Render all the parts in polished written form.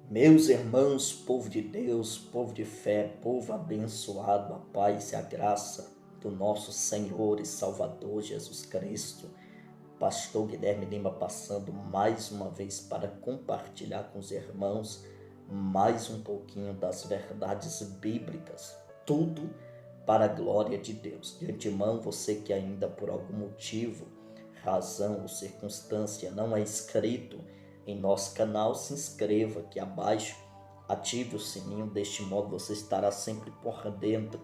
Meus irmãos, povo de Deus, povo de fé, povo abençoado, a paz e a graça do nosso Senhor e Salvador Jesus Cristo. Pastor Guilherme Lima passando mais uma vez para compartilhar com os irmãos mais um pouquinho das verdades bíblicas. Tudo para a glória de Deus. De antemão, você que ainda por algum motivo, razão ou circunstância não é inscrito em nosso canal, se inscreva aqui abaixo, ative o sininho, deste modo você estará sempre por dentro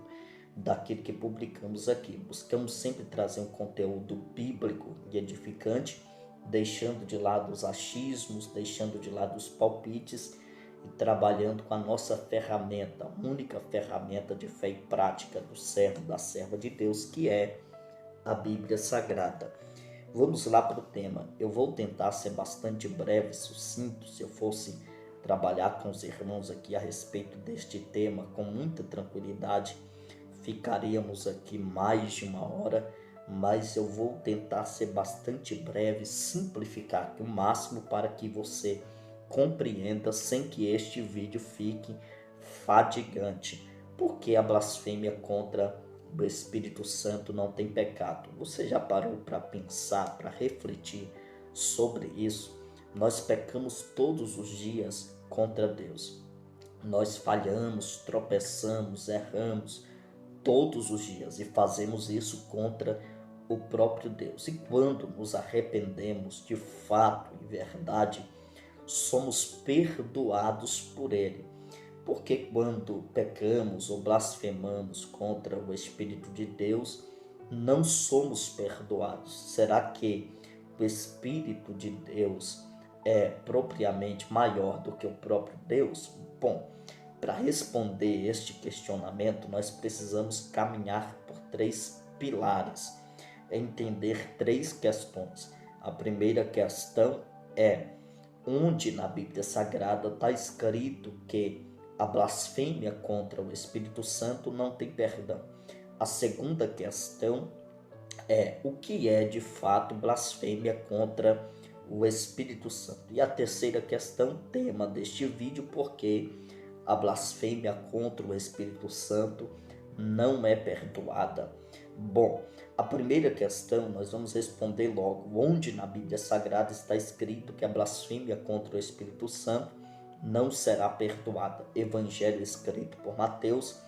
daquilo que publicamos aqui. Buscamos sempre trazer um conteúdo bíblico e edificante, deixando de lado os achismos, deixando de lado os palpites e trabalhando com a nossa ferramenta, a única ferramenta de fé e prática do servo, da serva de Deus, que é a Bíblia Sagrada. Vamos lá para o tema. Eu vou tentar ser bastante breve, sucinto. Se eu fosse trabalhar com os irmãos aqui a respeito deste tema com muita tranquilidade, ficaríamos aqui mais de uma hora, mas eu vou tentar ser bastante breve, simplificar aqui o máximo para que você compreenda sem que este vídeo fique fadigante. Porque a blasfêmia contra o Espírito Santo não tem pecado? Você já parou para pensar, para refletir sobre isso? Nós pecamos todos os dias contra Deus. Nós falhamos, tropeçamos, erramos todos os dias e fazemos isso contra o próprio Deus. E quando nos arrependemos de fato e verdade, somos perdoados por Ele. Porque quando pecamos ou blasfemamos contra o Espírito de Deus, não somos perdoados? Será que o Espírito de Deus é propriamente maior do que o próprio Deus? Bom, para responder este questionamento, nós precisamos caminhar por três pilares, entender três questões. A primeira questão é: onde na Bíblia Sagrada está escrito que a blasfêmia contra o Espírito Santo não tem perdão? A segunda questão é: o que é de fato blasfêmia contra o Espírito Santo? E a terceira questão, tema deste vídeo: porque a blasfêmia contra o Espírito Santo não é perdoada? Bom, a primeira questão nós vamos responder logo. Onde na Bíblia Sagrada está escrito que a blasfêmia contra o Espírito Santo não será perdoada? Evangelho escrito por Mateus,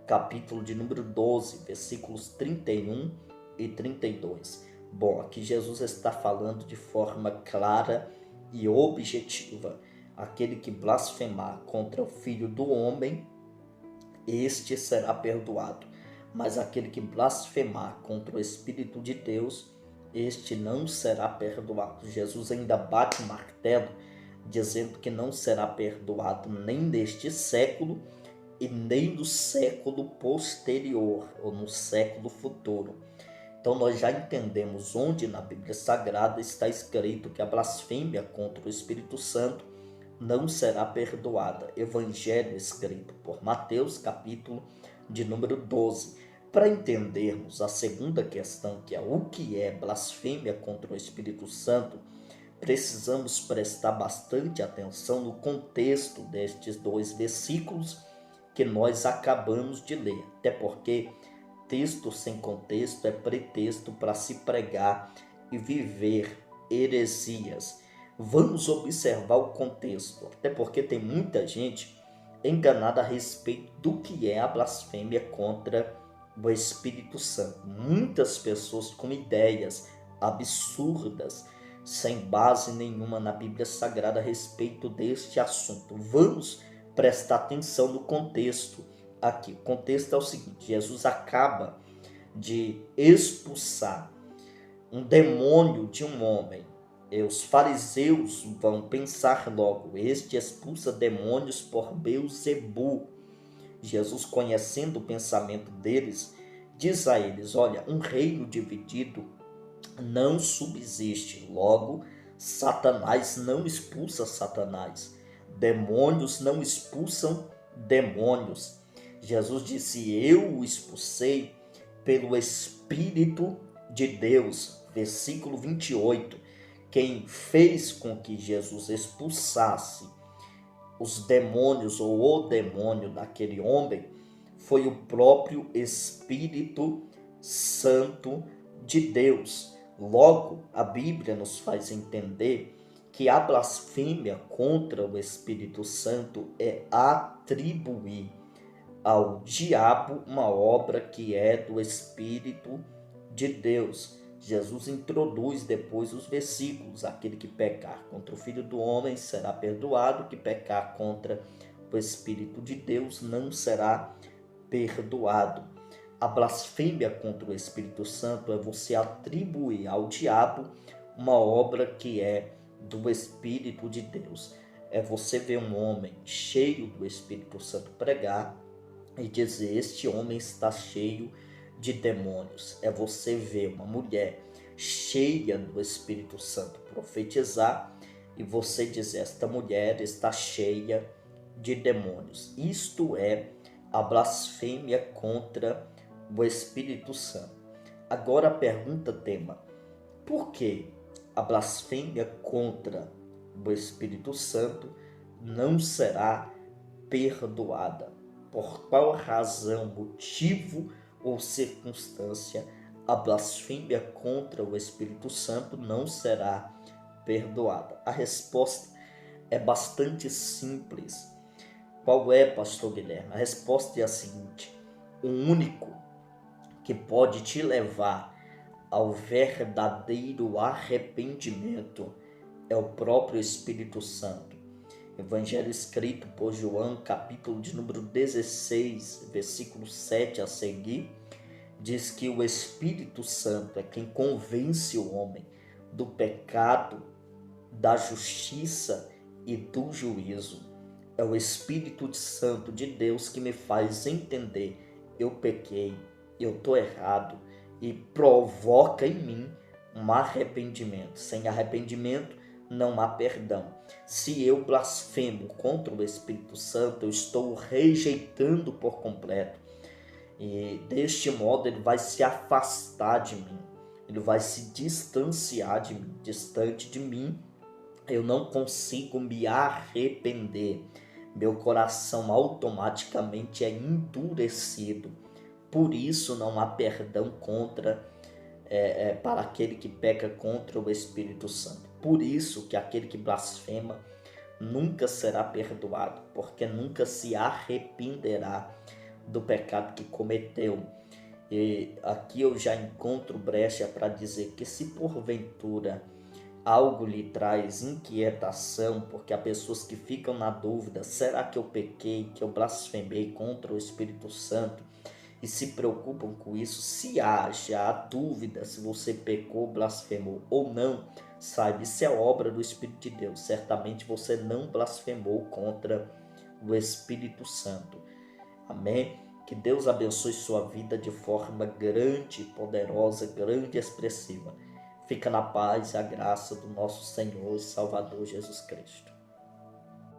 capítulo de número 12, versículos 31 e 32. Bom, aqui Jesus está falando de forma clara e objetiva: aquele que blasfemar contra o Filho do Homem, este será perdoado. Mas aquele que blasfemar contra o Espírito de Deus, este não será perdoado. Jesus ainda bate o martelo, dizendo que não será perdoado nem neste século e nem no século posterior, ou no século futuro. Então nós já entendemos onde na Bíblia Sagrada está escrito que a blasfêmia contra o Espírito Santo não será perdoada. Evangelho escrito por Mateus, capítulo de número 12. Para entendermos a segunda questão, que é o que é blasfêmia contra o Espírito Santo, precisamos prestar bastante atenção no contexto destes dois versículos que nós acabamos de ler. Até porque texto sem contexto é pretexto para se pregar e viver heresias. Vamos observar o contexto, até porque tem muita gente enganada a respeito do que é a blasfêmia contra o Espírito Santo. Muitas pessoas com ideias absurdas, sem base nenhuma na Bíblia Sagrada a respeito deste assunto. Vamos prestar atenção no contexto aqui. O contexto é o seguinte: Jesus acaba de expulsar um demônio de um homem. E os fariseus vão pensar logo: este expulsa demônios por Beelzebu. Jesus, conhecendo o pensamento deles, diz a eles: olha, um reino dividido não subsiste. Logo, Satanás não expulsa Satanás. Demônios não expulsam demônios. Jesus disse: eu o expulsei pelo Espírito de Deus. Versículo 28. Quem fez com que Jesus expulsasse os demônios ou o demônio daquele homem foi o próprio Espírito Santo de Deus. Logo, a Bíblia nos faz entender que a blasfêmia contra o Espírito Santo é atribuir ao diabo uma obra que é do Espírito de Deus. Jesus introduz depois os versículos: aquele que pecar contra o Filho do Homem será perdoado, que pecar contra o Espírito de Deus não será perdoado. A blasfêmia contra o Espírito Santo é você atribuir ao diabo uma obra que é do Espírito de Deus. É você ver um homem cheio do Espírito Santo pregar e dizer: este homem está cheio de demônios. É você ver uma mulher cheia do Espírito Santo profetizar e você dizer: esta mulher está cheia de demônios. Isto é a blasfêmia contra o Espírito Santo. Agora a pergunta tema: por que a blasfêmia contra o Espírito Santo não será perdoada? Por qual razão, motivo ou circunstância a blasfêmia contra o Espírito Santo não será perdoada? A resposta é bastante simples. Qual é, pastor Guilherme? A resposta é a seguinte: o único que pode te levar ao verdadeiro arrependimento é o próprio Espírito Santo. Evangelho escrito por João, capítulo de número 16, versículo 7 a seguir, diz que o Espírito Santo é quem convence o homem do pecado, da justiça e do juízo. É o Espírito Santo de Deus que me faz entender: eu pequei, eu estou errado, e provoca em mim um arrependimento. Sem arrependimento não há perdão. Se eu blasfemo contra o Espírito Santo, eu estou rejeitando por completo. E deste modo ele vai se afastar de mim, ele vai se distanciar de mim, distante de mim. Eu não consigo me arrepender. Meu coração automaticamente é endurecido. Por isso não há perdão para aquele que peca contra o Espírito Santo. Por isso que aquele que blasfema nunca será perdoado, porque nunca se arrependerá do pecado que cometeu. E aqui eu já encontro brecha para dizer que, se porventura algo lhe traz inquietação, porque há pessoas que ficam na dúvida: será que eu pequei, que eu blasfemei contra o Espírito Santo? E se preocupam com isso. Se haja a dúvida se você pecou, blasfemou ou não, saiba, isso é obra do Espírito de Deus. Certamente você não blasfemou contra o Espírito Santo. Amém? Que Deus abençoe sua vida de forma grande, poderosa, grande e expressiva. Fica na paz e a graça do nosso Senhor e Salvador Jesus Cristo.